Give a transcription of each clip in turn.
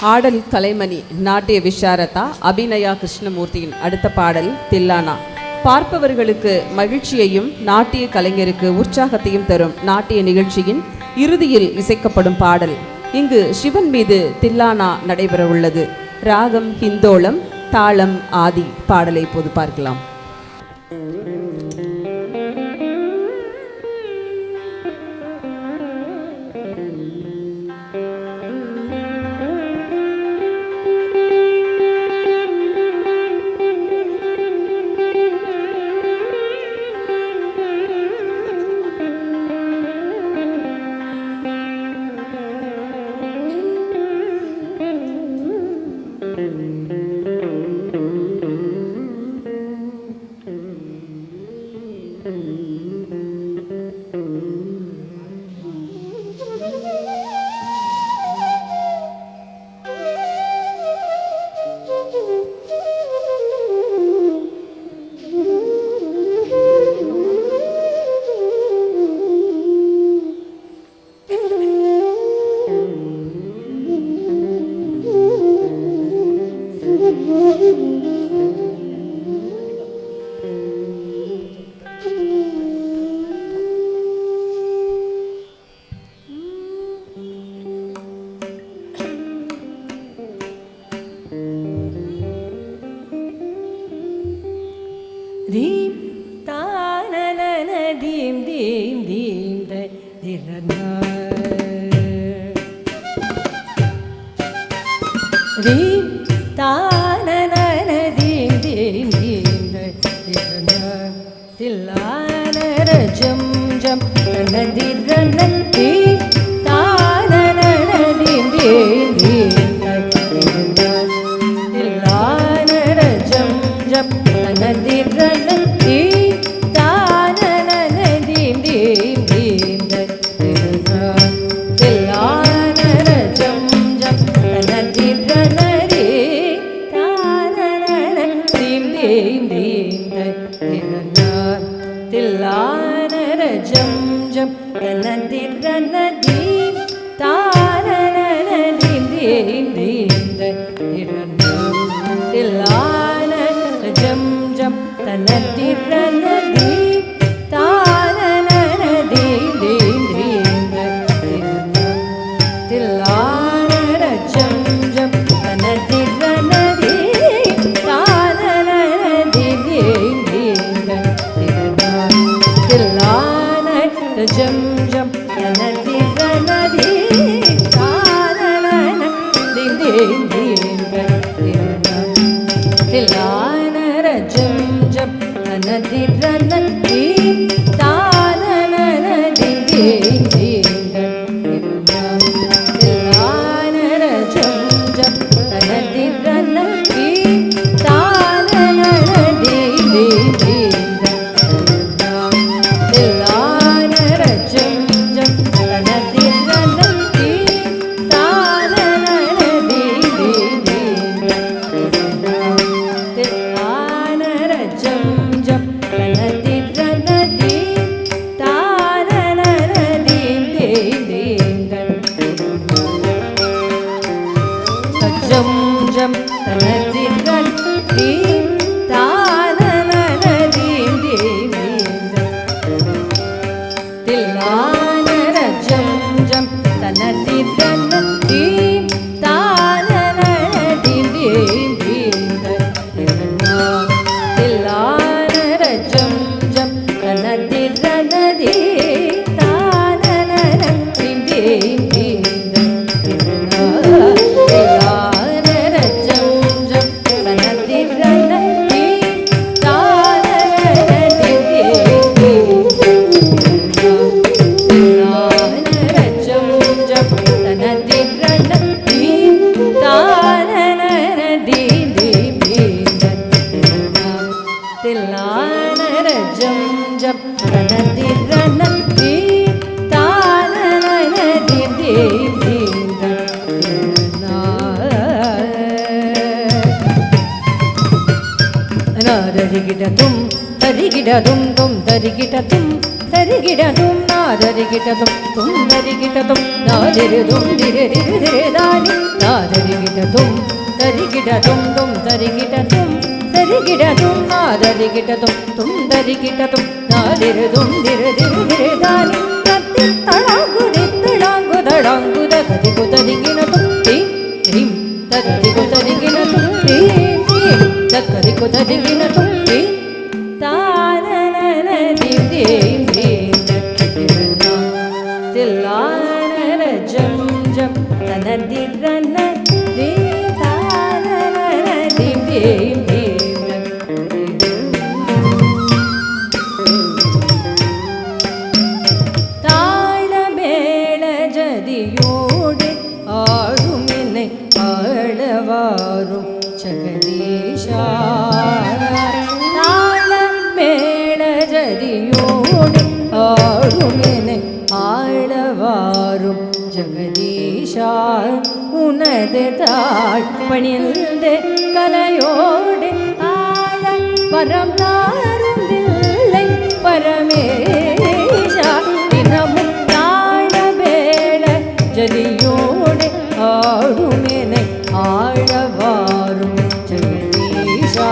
ஆடல் கலைமணி நாட்டிய விசாரதா அபிநயா கிருஷ்ணமூர்த்தியின் அடுத்த பாடல் தில்லானா. பார்ப்பவர்களுக்கு மகிழ்ச்சியையும் நாட்டிய கலைஞருக்கு உற்சாகத்தையும் தரும் நாட்டிய நிகழ்ச்சியின் இறுதியில் இசைக்கப்படும் பாடல். இங்கு சிவன் மீது தில்லானா நடைபெற உள்ளது. ராகம் ஹிந்தோளம், தாளம் ஆதி. பாடலை இப்போது பார்க்கலாம். Deem tanana deem deem deem da dirana. Deem tanana deem deem deem da dirana. Tillana rajam jam na dirana. Deem tanana deem deem deem da dirana. Tillana rajam jam na dirana. Tarigidadum dum tarigidadum tarigidadum na tarigidadum dum tarigidadum na diridum diridididani நாதரிகிடதும் தரிகிடதும் தும் தரிகிடதும் தரிகிடதும் நாதரிகிடதும் தும் தரிகிடதும் நாதிருதும் திருதிருதிருதானி தத்தி தளாங்குதி தளாங்குதளாங்குத கதிகு தரிகிடதும் தீம் தீம் தகதிகு தரிகிடதும் தீம் தீம் தக்கதிகு தரிகிடதும் தீம் தானனன தீம் தீம் தீம் தக்கிரனா தில்லானன ஜம் ஜம் தனதிரன தீம் தானனன தீம் தீம் தீம் தாள மேள ஜதியோடு ஆடுமென்னை ஆளவாரும் ஜெகதீஷா தாள மேள ஜதியோடு ஆடுமென்னை ஆளவாரும் ஜெகதீஷா உனது தாழ் பணிந்து கலையோடு ஆட வரம் தாருந்தில்லை பரமேஷா தினமும் தாழ வேள ஜதியோடு ஆடுமெனை ஆழவாரும் ஜெகதீஷா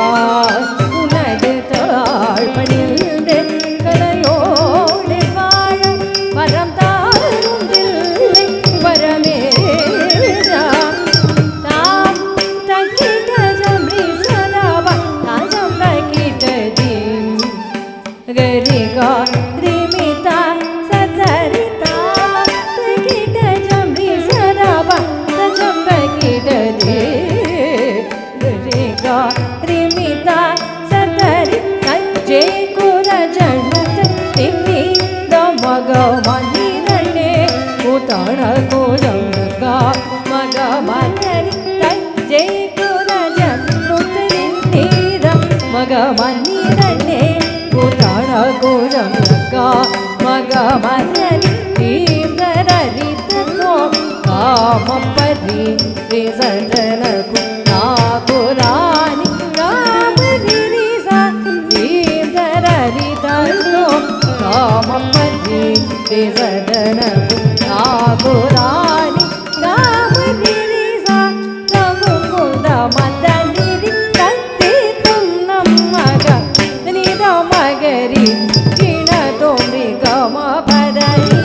உனது தாழ் பணிந்து கலையோடு வாழ வரம் தாருந்தில்லை பரமேஷா தாம் தகிட ஜம்ரி சதாவா தாஜம் தகிட தீம் கரிகா ரிமிதா சதரிதா தகிட ஜம்ரி சதாவா தாஜம் தகிட தீம் கரிகா ரிமிதா சதரி கஞ்சே குர ஜன்மத தின்னி தமக மனிதனே உதான கோஜம்கா மக மனரி கஞ்சே குர ஜன்மத தின்னிரம் மக மனிதனே உதான கோஜம்கா மக மனரி தீம்தரிதோ காமப்பரி ரிசதனகு நாகுரானி காமரி ரிசா தீம்தரிதோ காமப்பரி ரிசதனகு நாகுரானி காமரி ரிசா ரகுகுந்த மதனிரி கத்தி தும் நம்மக நித மகரி கிண தோம்பி கம பதனி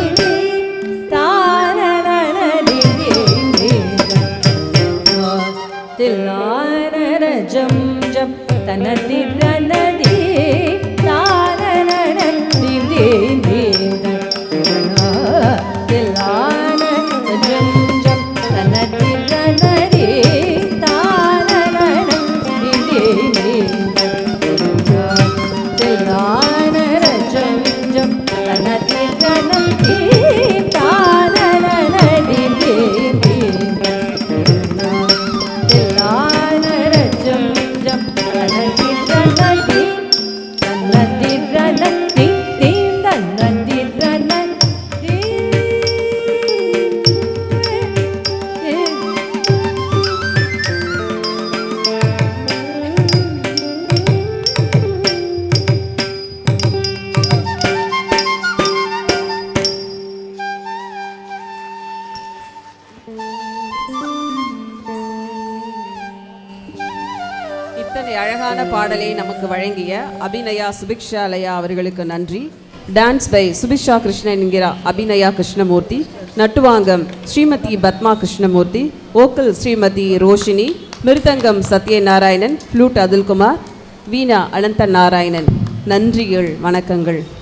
தானனன திதி தில்லானன ஜம் ஜம் தனதிரனதி தானனன திதி தில்லான ஜம் ஜம் தனதிரனதி தானனன திதி தில்லான ஜம் ஜம் தனதிரனதி தானனன திதி தில்லானரஜம் ஜம் தனதிரனதி தன்னதிரனதி தீம் தன்னதிரனதி இத்தனை அழகான பாடலை நமக்கு வழங்கிய அபிநயா சுபிக்ஷாலயா அவர்களுக்கு நன்றி. டான்ஸ் பை சுபிக்ஷா கிருஷ்ணன் என்கிற அபிநயா கிருஷ்ணமூர்த்தி, நட்டுவாங்கம் ஸ்ரீமதி பத்மா கிருஷ்ணமூர்த்தி, ஓக்கல் ஸ்ரீமதி ரோஷினி, மிருதங்கம் சத்யநாராயணன், ஃப்ளூட் அதுல்குமார், வீணா அனந்த நாராயணன். நன்றிகள், வணக்கங்கள்.